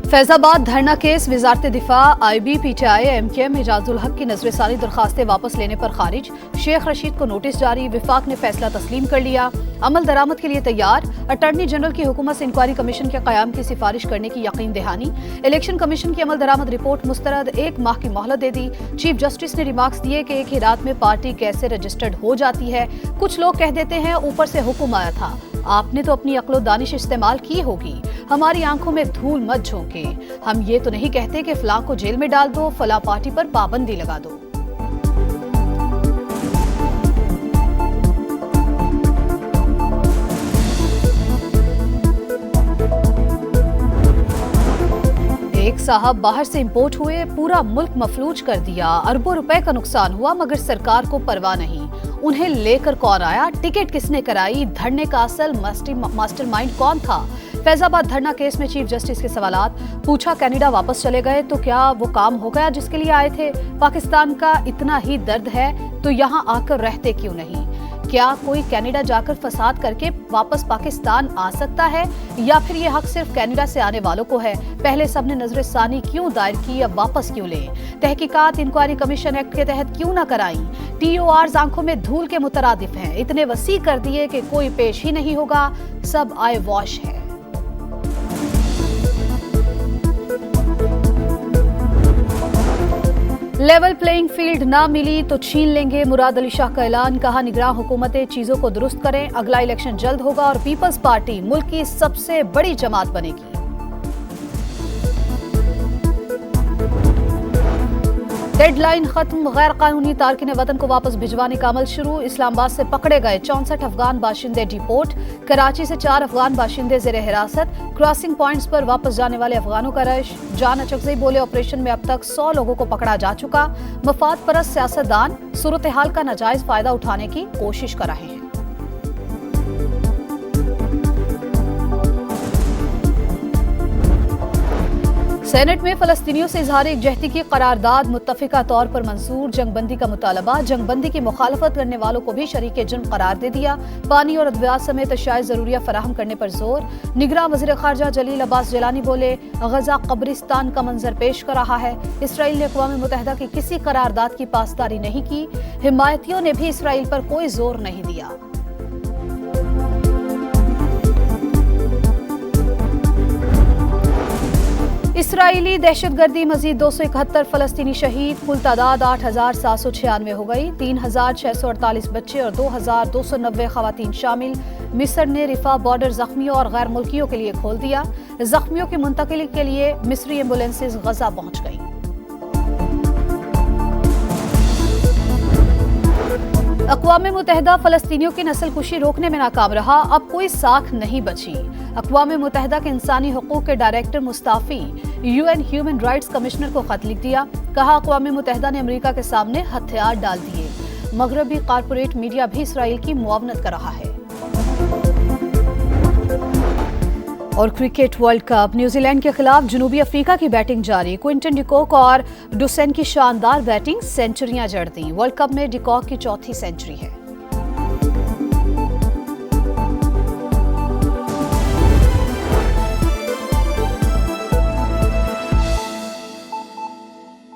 फैजाबाद धरना केस वजारत दिफा IB PTI MKM Ejazul हक की नजरसानी दरखास्तें वापस लेने पर खारिज। शेख रशीद को नोटिस जारी। विफाक ने फैसला तस्लीम कर लिया। अमल दरामद के लिए तैयार। अटॉर्नी जनरल की हुकूमत से इंक्वायरी कमीशन के क़याम की सिफारिश करने की यकीन दहानी। इलेक्शन कमीशन की अमल दरामद रिपोर्ट मुस्तरद। 1 माह की मोहलत दे दी। चीफ जस्टिस ने रिमार्क्स दिए कि एक ही रात में पार्टी कैसे रजिस्टर्ड हो जाती है। कुछ लोग कह देते हैं ऊपर से हुक्म आया था। आपने तो अपनी अक्लो दानिश इस्तेमाल की होगी। हमारी आंखों में धूल मत झोंके। हम ये तो नहीं कहते कि फलां को जेल में डाल दो, फलां पार्टी पर पाबंदी लगा दो। एक साहब बाहर से इंपोर्ट हुए, पूरा मुल्क मफलूज कर दिया। अरबों रुपए का नुकसान हुआ मगर सरकार को परवाह नहीं। उन्हें लेकर कौन आया, टिकट किसने कराई, धरने का असल मास्टरमाइंड कौन था। फैजाबाद धरना केस में चीफ जस्टिस के सवालात। पूछा कनाडा वापस चले गए तो क्या वो काम हो गया जिसके लिए आए थे। पाकिस्तान का इतना ही दर्द है तो यहाँ आकर रहते क्यों नहीं। क्या कोई कनाडा जाकर फसाद करके वापस पाकिस्तान आ सकता है या फिर ये हक सिर्फ कनाडा से आने वालों को है। पहले सबने नजरसानी क्यों दायर की, अब वापस क्यों लें। तहकीकात इंक्वायरी कमीशन एक्ट के तहत क्यों ना कराई। TORs आंखों में धूल के मुतरादिफ हैं। इतने वसी कर दिए कि कोई पेश ही नहीं होगा। सब आई वॉश है। लेवल प्लेइंग फील्ड ना मिली तो छीन लेंगे। मुराद अली शाह का ऐलान। कहा निगरान हुकूमतें चीजों को दुरुस्त करें। अगला इलेक्शन जल्द होगा और पीपल्स पार्टी मुल्क की सबसे बड़ी जमात बनेगी। डेडलाइन खत्म। गैर कानूनी तारकिन वतन को वापस भिजवाने का अमल शुरू। इस्लामाबाद से पकड़े गए 64 अफगान बाशिंदे डिपोर्ट। कराची से 4 अफगान बाशिंदे जेर हिरासत। क्रॉसिंग पॉइंट्स पर वापस जाने वाले अफगानों का रश। जान अचकज़ई बोले ऑपरेशन में अब तक 100 लोगों को पकड़ा जा चुका। मफाद परस्त सियासतदान सूरत हाल का नाजायज फायदा उठाने की कोशिश कर रहे हैं। सेनेट में फलस्तीनियों से इजहार एकजहती की करारदाद मुत्तफिका तौर पर मंजूर। जंगबंदी का मुतालबा। जंगबंदी की मुखालफत करने वालों को भी शरीके जुर्म करार दे दिया। पानी और अद्वियात समेत अशाए जरूरिया फराहम करने पर जोर। निगरान वज़ीर ख़ारजा जलील अब्बास जिलानी बोले गजा कब्रिस्तान का मंजर पेश कर रहा है। इसराइल ने अक़वाम मुत्तहिदा की किसी करारदाद की पासदारी नहीं की। हिमायतियों ने भी इसराइल पर कोई जोर नहीं दिया। इसराइली दहशतगर्दी मजीद 271 फलस्तीनी शहीद। कुल तादाद 8,796 हो गई। 3,648 बच्चे और 2,290 खवातीन शामिल। मिस्र ने रिफा बॉर्डर जख्मियों और गैर मुल्कियों के लिए खोल दिया। जख्मियों की मुंतकिली के लिए मिस्री एम्बुलेंसेज गजा पहुंच गई। अक़वाम मुत्तहिदा फलस्तीनियों की नस्लकुशी रोकने में नाकाम रहा। अब कोई साख नहीं बची। अक़वाम मुत्तहिदा के इंसानी हकूक़ के director Mustafi UN human rights commissioner को खत लिख दिया। कहा अक़वाम मुत्तहिदा ने अमेरिका के सामने हथियार डाल दिए। मगरबी कारपोरेट मीडिया भी इसराइल की मुआवनत कर रहा है। और क्रिकेट वर्ल्ड कप। न्यूजीलैंड के खिलाफ जनूबी अफ्रीका की बैटिंग जारी। क्विंटन डिकॉक और डुसेन की शानदार बैटिंग, सेंचुरियां जड़ दी। वर्ल्ड कप में डिकॉक की 4थी सेंचुरी है।